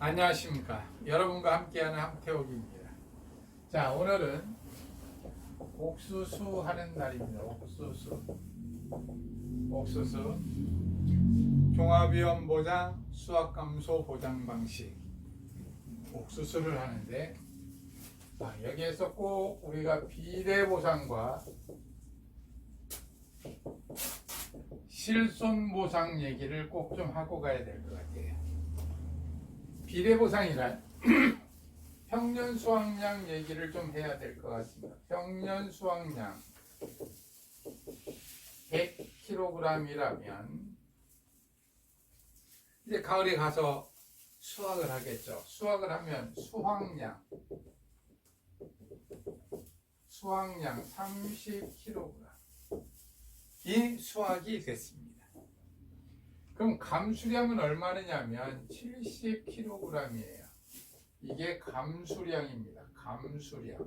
안녕하십니까. 여러분과 함께하는 함태옥입니다. 자, 오늘은 옥수수 하는 날입니다. 옥수수 종합위험 보장, 수확감소 보장 방식 옥수수를 하는데, 여기에서 꼭 우리가 비례 보상과 실손 보상 얘기를 꼭 좀 하고 가야 될 것 같아요. 비례 보상이란 평년 수확량 얘기를 좀 해야 될 것 같습니다. 평년 수확량 100kg이라면 이제 가을에 가서 수확을 하겠죠. 수확을 하면 수확량 30kg 이 수확이 됐습니다. 그럼 감수량은 얼마냐면 70kg이에요. 이게 감수량입니다. 감수량.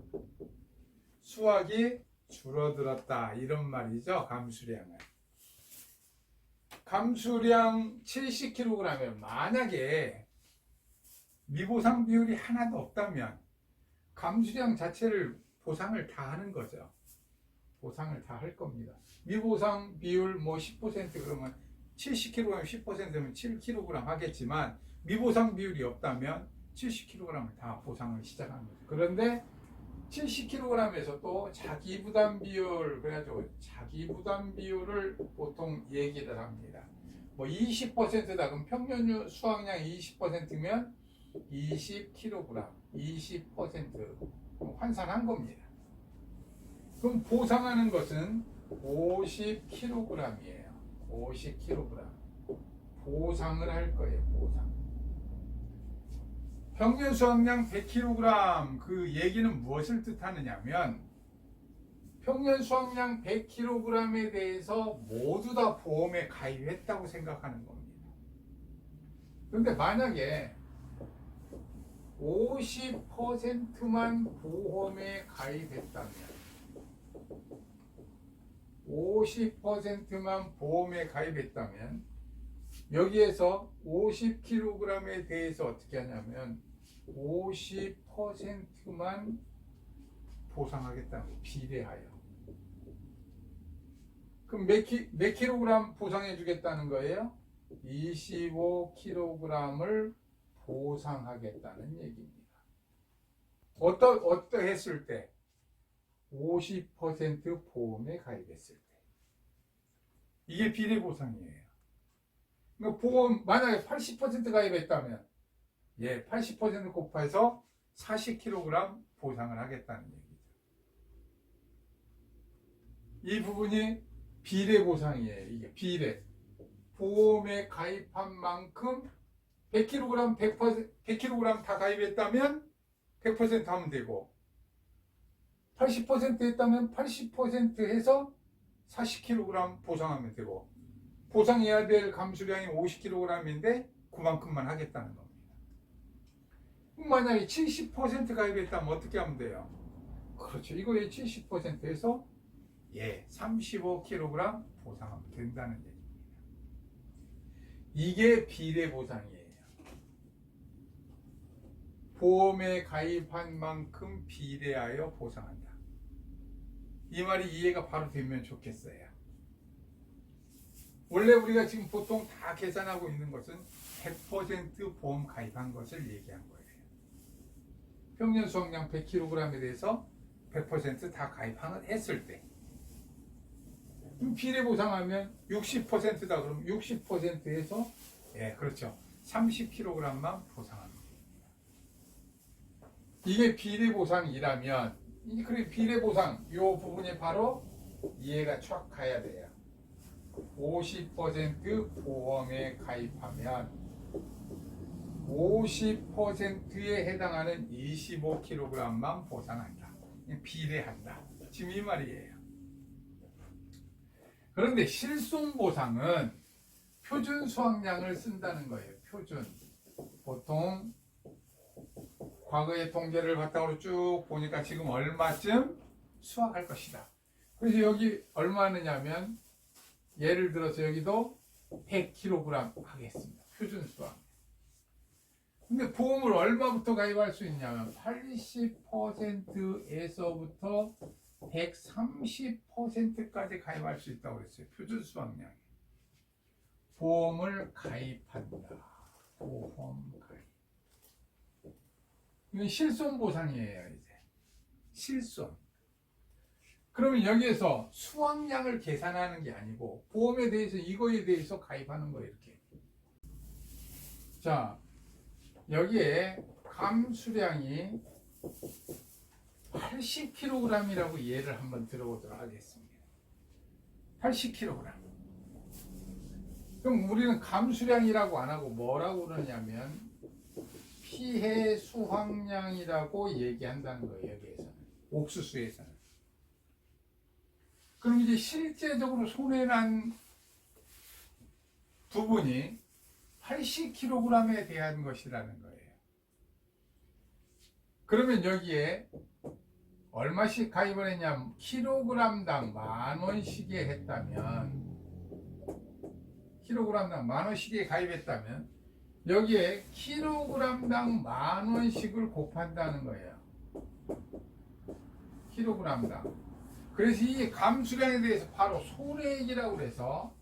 수확이 줄어들었다 이런 말이죠. 감수량은. 감수량 70kg이면 만약에 미보상 비율이 하나도 없다면 감수량 자체를 보상을 다 하는 거죠. 보상을 다 할 겁니다. 미보상 비율 10% 그러면 70kg면 10%면 7kg 하겠지만 미보상 비율이 없다면 70kg을 다 보상을 시작하는 거죠. 그런데 70kg에서 또 자기부담 비율, 그래가지고 자기부담 비율을 보통 얘기를 합니다. 20%다. 그럼 평년 수확량 20%면 20kg, 20% 환산한 겁니다. 그럼 보상하는 것은 50kg이에요. 50kg. 보상을 할 거예요. 보상. 평년 수확량 100kg 그 얘기는 무엇을 뜻하느냐면 평년 수확량 100kg에 대해서 모두 다 보험에 가입했다고 생각하는 겁니다. 그런데 만약에 50%만 보험에 가입했다면 50%만 보험에 가입했다면 여기에서 50kg에 대해서 어떻게 하냐면 50%만 보상하겠다는 거예요. 비례하여. 그럼 몇 킬로그램 보상해 주겠다는 거예요? 25kg을 보상하겠다는 얘기입니다. 어떠했을 때? 50% 보험에 가입했을 때. 이게 비례 보상이에요. 그러니까 보험 만약에 80% 가입했다면 80% 곱해서 40kg 보상을 하겠다는 얘기죠. 이 부분이 비례 보상이에요. 이게 비례. 보험에 가입한 만큼 100kg, 100kg 다 가입했다면 100% 하면 되고 80% 했다면 80% 해서 40kg 보상하면 되고 보상해야 될 감수량이 50kg인데 그만큼만 하겠다는 겁니다. 만약에 70% 가입했다면 어떻게 하면 돼요? 그렇죠. 이거에 70%에서 35kg 보상하면 된다는 얘기입니다. 이게 비례 보상이에요. 보험에 가입한 만큼 비례하여 보상한다. 이 말이 이해가 바로 되면 좋겠어요. 원래 우리가 지금 보통 다 계산하고 있는 것은 100% 보험 가입한 것을 얘기한 거예요. 평년 수확량 100kg에 대해서 100% 다 가입했을 때. 그럼 비례 보상하면 60%다. 그럼 60%에서 그렇죠. 30kg만 보상합니다. 이게 비례 보상이라면 그래 비례 보상 이 부분이 바로 이해가 촥 가야 돼요. 50% 보험에 가입하면 50%에 해당하는 25kg만 보상한다. 비례한다. 지금 이 말이에요. 그런데 실손 보상은 표준 수확량을 쓴다는 거예요. 표준. 보통 과거의 통계를 바탕으로 쭉 보니까 지금 얼마쯤 수확할 것이다. 그래서 여기 얼마 하느냐면 예를 들어서 여기도 100kg 하겠습니다. 표준 수확. 근데 보험을 얼마부터 가입할 수 있냐면 80%에서부터 130%까지 가입할 수 있다고 그랬어요. 표준 수확량이. 보험을 가입한다. 보험 가입. 이건 실손 보상이에요, 이제. 실손. 그러면 여기에서 수확량을 계산하는 게 아니고 보험에 대해서 이거에 대해서 가입하는 거예요, 이렇게. 자, 여기에 감수량이 80kg이라고 예를 한번 들어보도록 하겠습니다. 80kg. 그럼 우리는 감수량이라고 안 하고 뭐라고 그러냐면 피해 수확량이라고 얘기한다는 거예요, 여기에서는. 옥수수에서는. 그럼 이제 실제적으로 손해난 부분이 80kg에 대한 것이라는 거예요. 그러면 여기에 얼마씩 가입을 했냐면 킬로그램당 10,000원씩에 했다면 킬로그램당 10,000원씩에 가입했다면 여기에 킬로그램당 10,000원씩을 곱한다는 거예요. 킬로그램당. 그래서 이 감수량에 대해서 바로 손해액이라고 그래서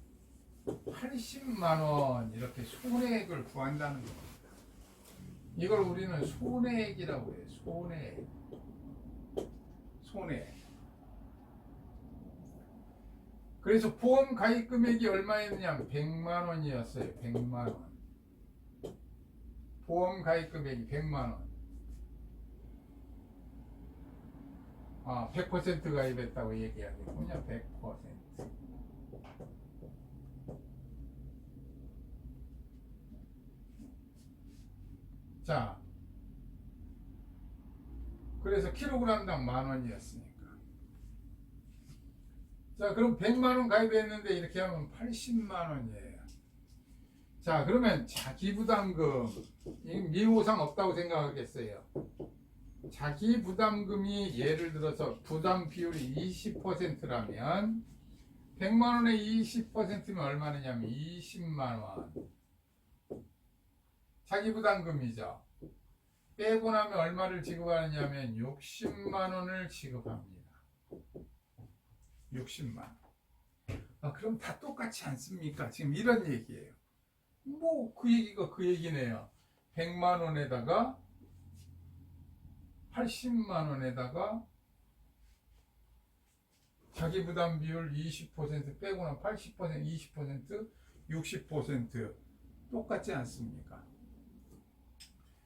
80만 원 이렇게 손해액을 구한다는 겁니다. 이걸 우리는 손해액이라고 해요. 손해액. 손해액. 그래서 보험 가입 금액이 얼마였냐면 100만 원이었어요. 100만 원. 보험 가입 금액이 100만 원. 100% 가입했다고 얘기하겠군요. 100%. 자, 그래서 킬로그램당 10,000원이었으니까. 자, 그럼 100만 원 가입했는데 이렇게 하면 80만 원이에요. 자, 그러면 자기부담금 미보상 없다고 생각하겠어요. 자기부담금이 예를 들어서 부담 비율이 20%라면 100만 원에 20%면 얼마냐면 20만 원. 자기부담금이죠. 빼고 나면 얼마를 지급하느냐면 60만 원을 지급합니다. 60만 원. 그럼 다 똑같지 않습니까? 지금 이런 얘기예요. 뭐 그 얘기가 그 얘기네요. 100만 원에다가 80만 원에다가 자기부담 비율 20% 빼고 나면 80%, 20%, 60% 똑같지 않습니까?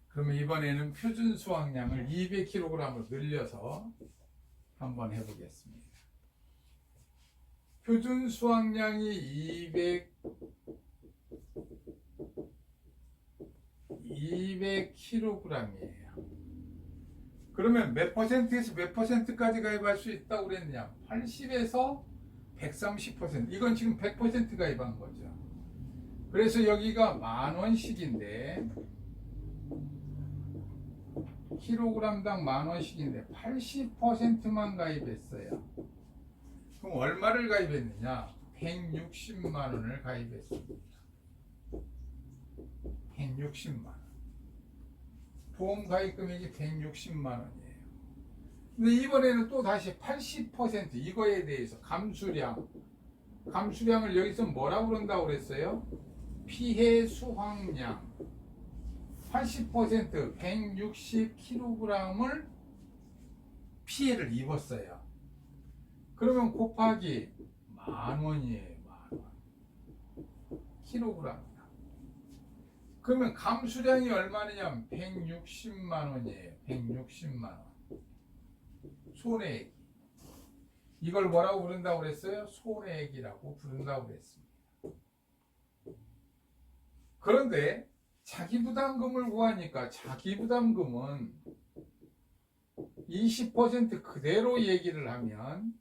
그러면 이번에는 표준 수확량을 200kg으로 늘려서 한번 해보겠습니다. 표준 수확량이 200kg이에요. 그러면 몇 퍼센트에서 몇 퍼센트까지 가입할 수 있다고 그랬냐? 80에서 130%. 이건 지금 100% 가입한 거죠. 그래서 여기가 10,000원씩인데 킬로그램당 10,000원씩인데 80%만 가입했어요. 그럼 얼마를 가입했느냐? 160만 원을 가입했습니다. 160만 원. 보험 가입 금액이 160만 원이에요. 근데 이번에는 또 다시 80% 이거에 대해서 감수량을 여기서 뭐라고 그런다고 그랬어요? 피해 수확량 80% 160kg을 피해를 입었어요. 그러면 곱하기 10,000원이에요. 10,000원. 킬로그램. 그러면 감수량이 얼마냐면 160만 원이에요. 160만 원. 손해액. 이걸 뭐라고 부른다고 그랬어요? 손해액이라고 부른다고 그랬습니다. 그런데 자기부담금을 구하니까 자기부담금은 20% 그대로 얘기를 하면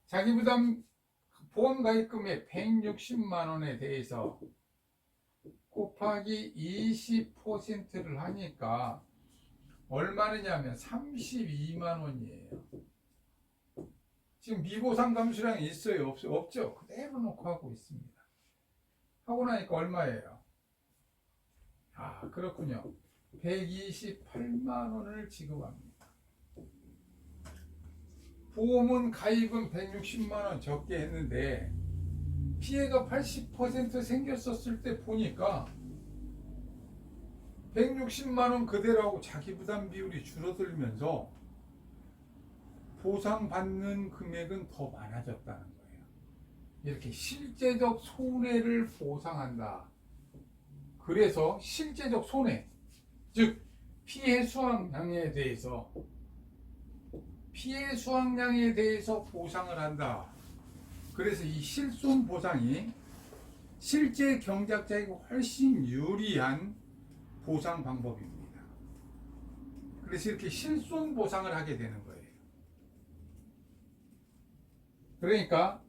자기부담 보험 가입금의 160만 원에 대해서 곱하기 20%를 하니까 얼마냐면 32만 원이에요. 지금 미보상 감수량이 있어요? 없죠? 그대로 놓고 하고 있습니다. 하고 나니까 얼마예요? 아, 그렇군요. 128만 원을 지급합니다. 보험은 가입은 160만 원 적게 했는데 피해가 80% 생겼었을 때 보니까 160만 원 그대로 하고 자기 부담 비율이 줄어들면서 보상받는 금액은 더 많아졌다는 거예요. 이렇게 실제적 손해를 보상한다. 그래서 실제적 손해, 즉 피해 수확량에 대해서 보상을 한다. 그래서 이 실손 보상이 실제 경작자에게 훨씬 유리한 보상 방법입니다. 그래서 이렇게 실손 보상을 하게 되는 거예요. 그러니까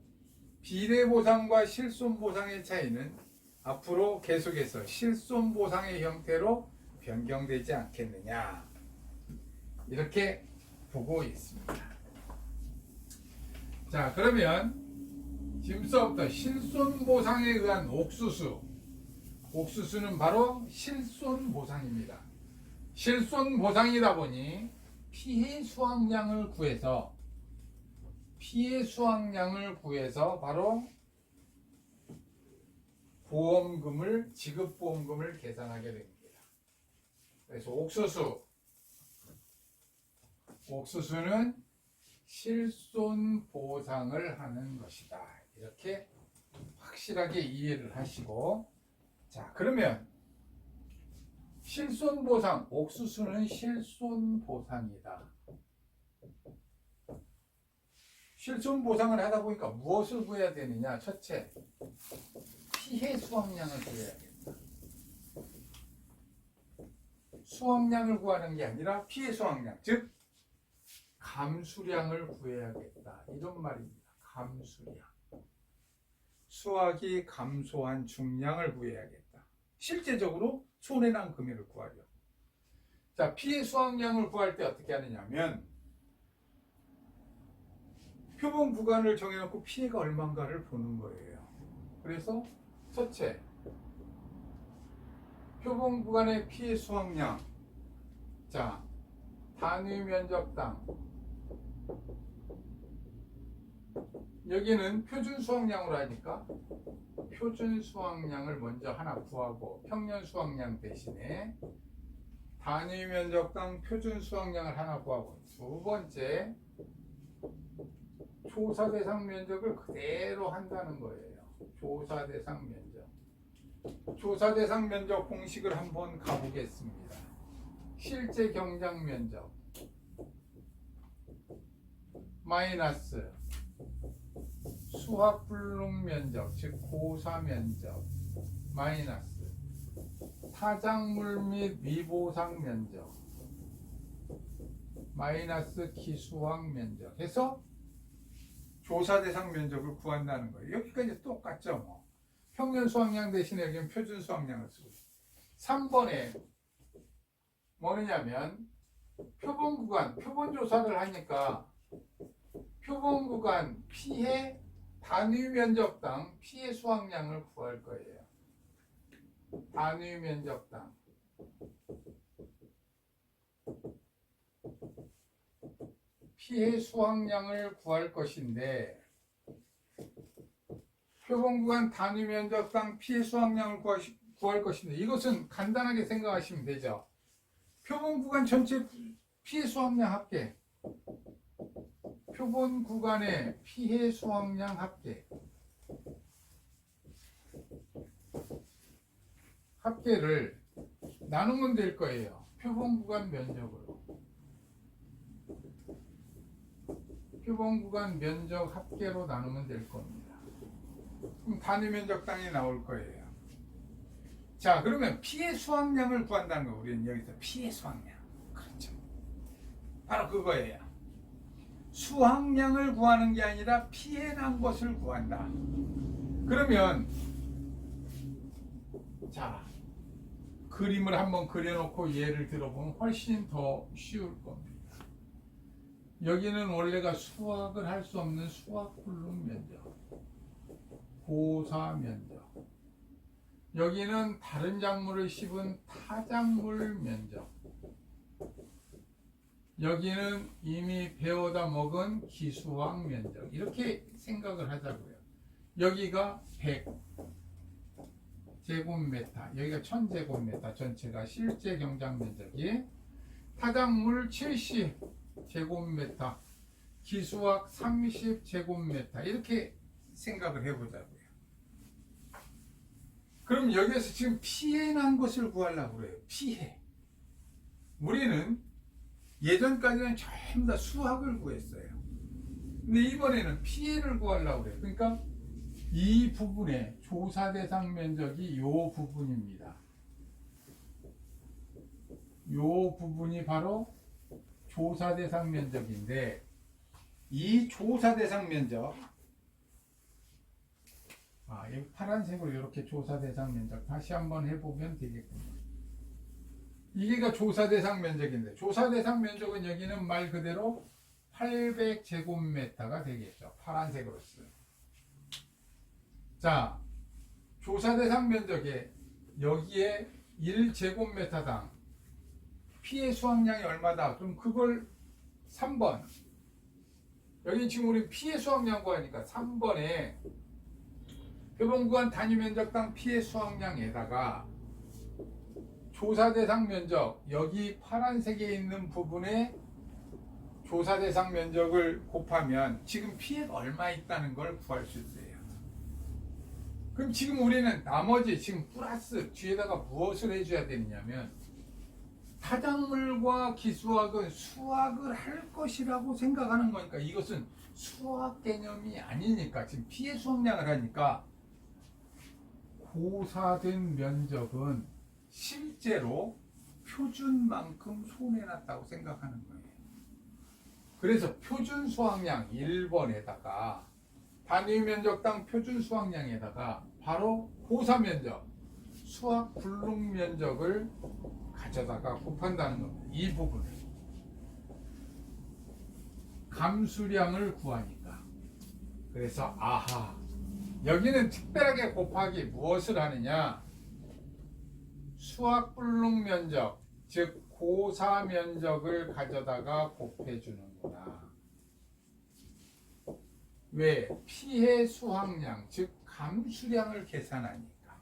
비례 보상과 실손 보상의 차이는 앞으로 계속해서 실손 보상의 형태로 변경되지 않겠느냐, 이렇게 보고 있습니다. 자, 그러면 지금부터 실손 보상에 의한 옥수수는 바로 실손 보상입니다. 실손 보상이다 보니 피해 수확량을 구해서 바로 지급보험금을 계산하게 됩니다. 그래서 옥수수는 실손 보상을 하는 것이다. 이렇게 확실하게 이해를 하시고, 자, 그러면 실손 보상, 옥수수는 실손 보상이다. 실손 보상을 하다 보니까 무엇을 구해야 되느냐? 첫째, 피해 수확량을 구해야겠다. 수확량을 구하는 게 아니라 피해 수확량, 즉 감수량을 구해야겠다. 이런 말입니다. 감수량. 수확이 감소한 중량을 구해야겠다. 실제적으로 손해난 금액을 구하려. 자, 피해 수확량을 구할 때 어떻게 하느냐면 표본 구간을 정해놓고 피해가 얼마인가를 보는 거예요. 그래서 첫째, 표본 구간의 피해 수확량. 자, 단위 면적당. 여기는 표준 수확량으로 하니까 표준 수확량을 먼저 하나 구하고 평년 수확량 대신에 단위 면적당 표준 수확량을 하나 구하고, 두 번째, 조사 대상 면적을 그대로 한다는 거예요. 조사 대상 면적 공식을 한번 가보겠습니다. 실제 경작 면적 마이너스 수확 불능 면적, 즉 고사 면적 마이너스 타작물 및 미보상 면적 마이너스 기수확 면적 해서 조사 대상 면적을 구한다는 거예요. 여기까지 똑같죠. 뭐. 평년 수확량 대신에 여기는 표준 수확량을 쓰고, 3번에 뭐냐면 표본 조사를 하니까 표본 구간 피해 단위 면적당 피해 수확량을 구할 거예요. 단위 면적당 피해 수확량을 구할 것인데, 표본 구간 단위 면적당 피해 수확량을 구할 것인데, 이것은 간단하게 생각하시면 되죠. 표본 구간 전체 피해 수확량 합계, 표본 구간의 피해 수확량 합계를 나누면 될 거예요. 표본 구간 면적으로. 표본 구간 면적 합계로 나누면 될 겁니다. 그럼 단위 면적당이 나올 거예요. 자, 그러면 피해 수확량을 구한다는 거, 우리는 여기서 피해 수확량. 그렇죠. 바로 그거예요. 수확량을 구하는 게 아니라 피해 난 것을 구한다. 그러면 자, 그림을 한번 그려놓고 예를 들어보면 훨씬 더 쉬울 겁니다. 여기는 원래가 수확을 할 수 없는 수확 불능 면적, 고사 면적. 여기는 다른 작물을 심은 타작물 면적, 여기는 이미 베어다 먹은 기수학 면적, 이렇게 생각을 하자고요. 여기가 100제곱미터, 여기가 1000제곱미터 전체가 실제 경작 면적이, 타작물 70제곱미터, 기수학 30제곱미터, 이렇게 생각을 해보자고요. 그럼 여기에서 지금 피해 난 것을 구하려고 그래요. 피해. 우리는 예전까지는 전부 다 수확을 구했어요. 근데 이번에는 피해를 구하려고 그래요. 그러니까 이 부분의 조사 대상 면적이 이 부분입니다. 이 부분이 바로 조사 대상 면적인데, 이 조사 대상 면적, 이 파란색으로 이렇게 조사 대상 면적 다시 한번 해보면 되겠군요. 이게가 조사 대상 면적인데, 조사 대상 면적은 여기는 말 그대로 800제곱미터가 되겠죠. 파란색으로 쓰요. 자, 조사 대상 면적에 여기에 1제곱미터당 피해 수확량이 얼마다? 그럼 그걸 3번. 여기 지금 우리 피해 수확량 구하니까 3번에 표본구간 단위 면적당 피해 수확량에다가 조사 대상 면적, 여기 파란색에 있는 부분에 조사 대상 면적을 곱하면 지금 피해가 얼마 있다는 걸 구할 수 있어요. 그럼 지금 우리는 나머지 지금 플러스 뒤에다가 무엇을 해줘야 되느냐면, 타작물과 기수학은 수학을 할 것이라고 생각하는 거니까, 이것은 수학 개념이 아니니까, 지금 피해 수확량을 하니까 고사된 면적은 실제로 표준만큼 손해났다고 생각하는 거예요. 그래서 표준 수확량 1번에다가 단위 면적당 표준 수확량에다가 바로 고사 면적, 수확 불능 면적을 가져다가 곱한다는 겁니다. 이 부분을 감수량을 구하니까. 그래서 여기는 특별하게 곱하기 무엇을 하느냐, 수확 불능 면적, 즉 고사 면적을 가져다가 곱해주는구나. 왜? 피해 수확량, 즉 감수량을 계산하니까.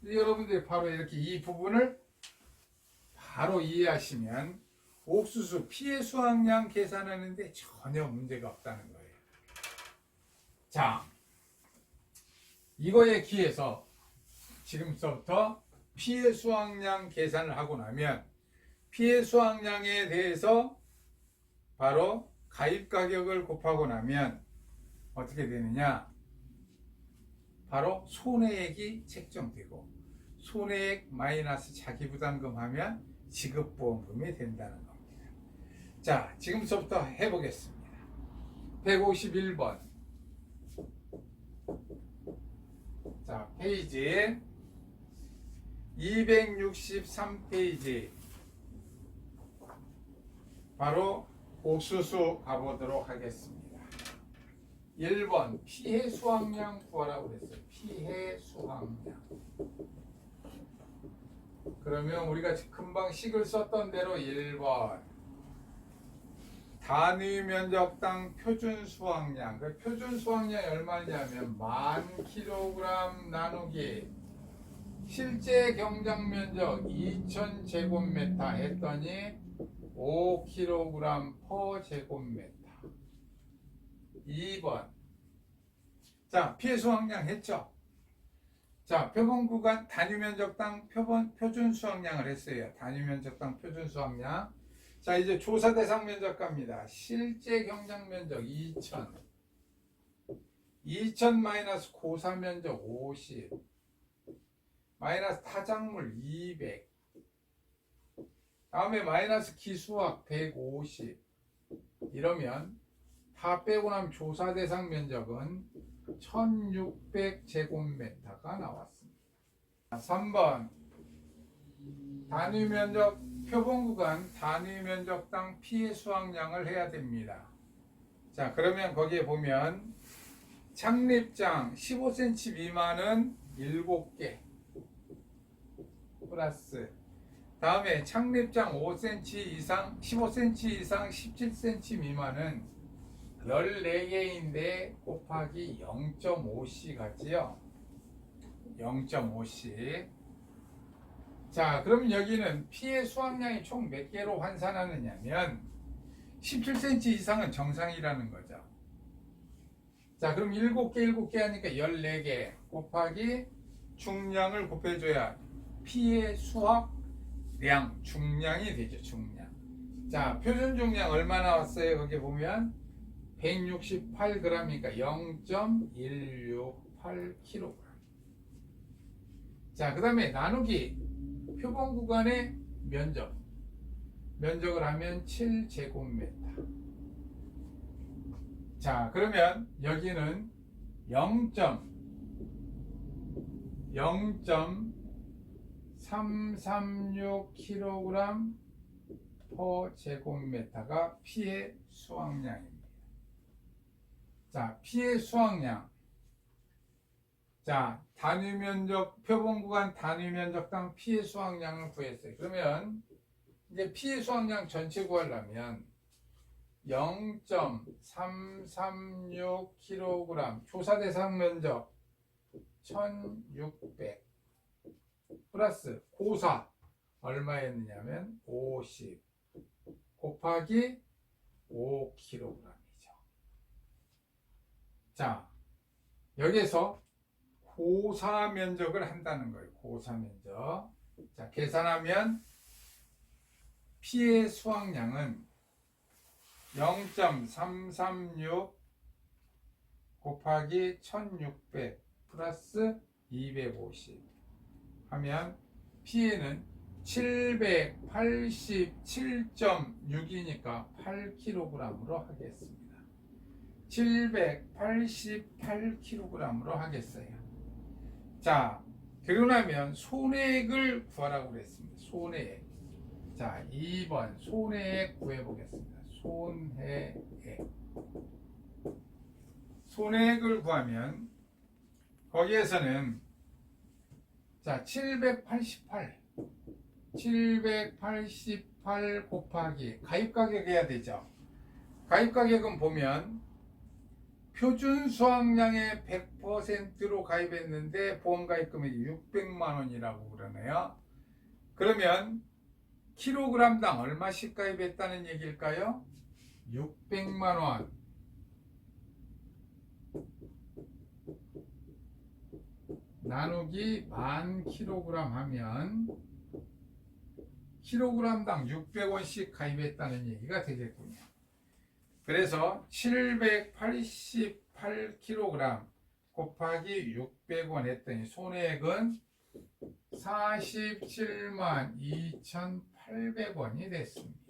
여러분들이 바로 이렇게 이 부분을 바로 이해하시면 옥수수 피해 수확량 계산하는데 전혀 문제가 없다는 거예요. 자, 이거에 기해서 지금부터 피해 수확량 계산을 하고 나면, 피해 수확량에 대해서 바로 가입 가격을 곱하고 나면 어떻게 되느냐, 바로 손해액이 책정되고, 손해액 마이너스 자기부담금 하면 지급보험금이 된다는 겁니다. 자, 지금부터 해보겠습니다. 151번. 자, 페이지 263페이지 바로 옥수수 가보도록 하겠습니다. 1번 피해 수확량 구하라고 그랬어요. 피해 수확량. 그러면 우리가 금방 식을 썼던 대로 1번 단위 면적당 표준 수확량. 그 표준 수확량이 얼마냐면 10,000kg 나누기 실제 경작 면적 2,000제곱미터 했더니 5kg per 제곱미터. 2번. 자, 피해 수확량 했죠? 자, 표본 구간 단위 면적당 표준 수확량을 했어요. 단위 면적당 표준 수확량. 자, 이제 조사 대상 면적 갑니다. 실제 경작 면적 2,000. 2,000 마이너스 고사 면적 50. 마이너스 타작물 200. 다음에 마이너스 기수학 150. 이러면 다 빼고 나면 조사 대상 면적은 1600제곱미터가 나왔습니다. 3번 단위 면적 표본 구간 단위 면적당 피해 수확량을 해야 됩니다. 자, 그러면 거기에 보면 창립장 15cm 미만은 7개 플러스 다음에 창립장 5cm 이상 15cm 이상 17cm 미만은 14개인데 곱하기 0.5C 같지요? 0.5C. 자, 그럼 여기는 피의 수확량이 총 몇 개로 환산하느냐면 17cm 이상은 정상이라는 거죠. 자, 그럼 7개 하니까 14개 곱하기 중량을 곱해줘야 피의 수확량, 중량이 되죠. 중량. 자, 표준 중량 얼마 나왔어요? 거기 보면 168g이니까 0.168kg. 자, 그 다음에 나누기 표본 구간의 면적을 하면 7제곱미터. 자, 그러면 여기는 0.336kg per 제곱미터가 피의 수확량입니다. 자, 피의 수확량. 자, 단위 면적, 표본 구간 단위 면적당 피의 수확량을 구했어요. 그러면 이제 피의 수확량 전체 구하려면 0.336kg 조사 대상 면적 1600 플러스 고사 얼마였느냐면 50 곱하기 5kg이죠. 자, 여기에서 고사 면적을 한다는 거예요. 고사 면적. 자, 계산하면 피의 수확량은 0.336 곱하기 1600 플러스 250 하면 피해는 787.6이니까 8kg으로 하겠습니다. 788kg으로 하겠어요. 자, 그러고 나면 손해액을 구하라고 그랬습니다. 손해액. 자, 2번 손해액 구해보겠습니다. 손해액을 구하면 거기에서는 자, 788 곱하기 가입가격 해야 되죠. 가입가격은 보면 표준 수확량의 100%로 가입했는데 보험가입 금액이 600만 원이라고 그러네요. 그러면 킬로그램당 얼마씩 가입했다는 얘기일까요? 600만 원 나누기 1000kg 하면 킬로그램당 600원씩 가입했다는 얘기가 되겠군요. 그래서 788kg 곱하기 600원 했더니 손해액은 47만 2,800원이 됐습니다.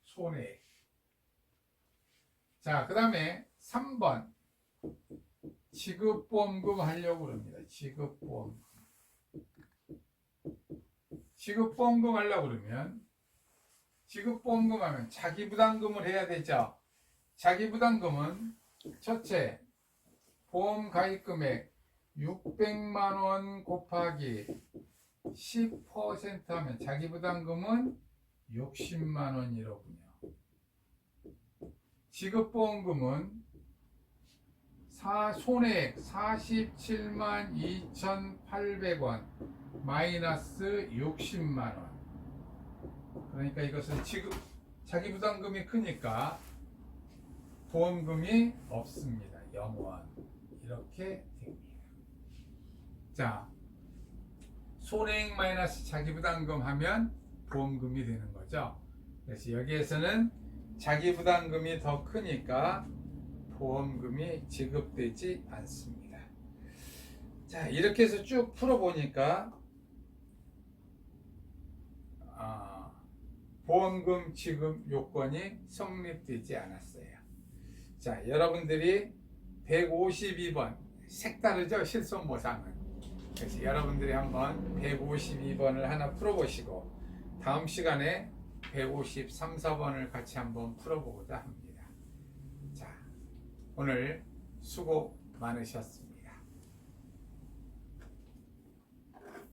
손해액. 자, 그 다음에 3번 지급보험금 하려고 합니다. 지급보험금 하려고 그러면 지급보험금 하면 자기부담금을 해야 되죠. 자기부담금은 첫째 보험 가입금액 600만 원 곱하기 10% 하면 자기부담금은 60만 원이로군요. 지급보험금은 손해액 47만 2,800원 마이너스 60만 원. 그러니까 이것은 자기부담금이 크니까 보험금이 없습니다. 0원. 이렇게 됩니다. 자, 손해액 마이너스 자기부담금 하면 보험금이 되는 거죠. 그래서 여기에서는 자기부담금이 더 크니까 보험금이 지급되지 않습니다. 자, 이렇게 해서 쭉 풀어보니까 보험금 지급 요건이 성립되지 않았어요. 자, 여러분들이 152번 색다르죠? 실손보상은. 그래서 여러분들이 한번 152번을 하나 풀어보시고 다음 시간에 153, 4번을 같이 한번 풀어보고자 합니다. 자, 오늘 수고 많으셨습니다.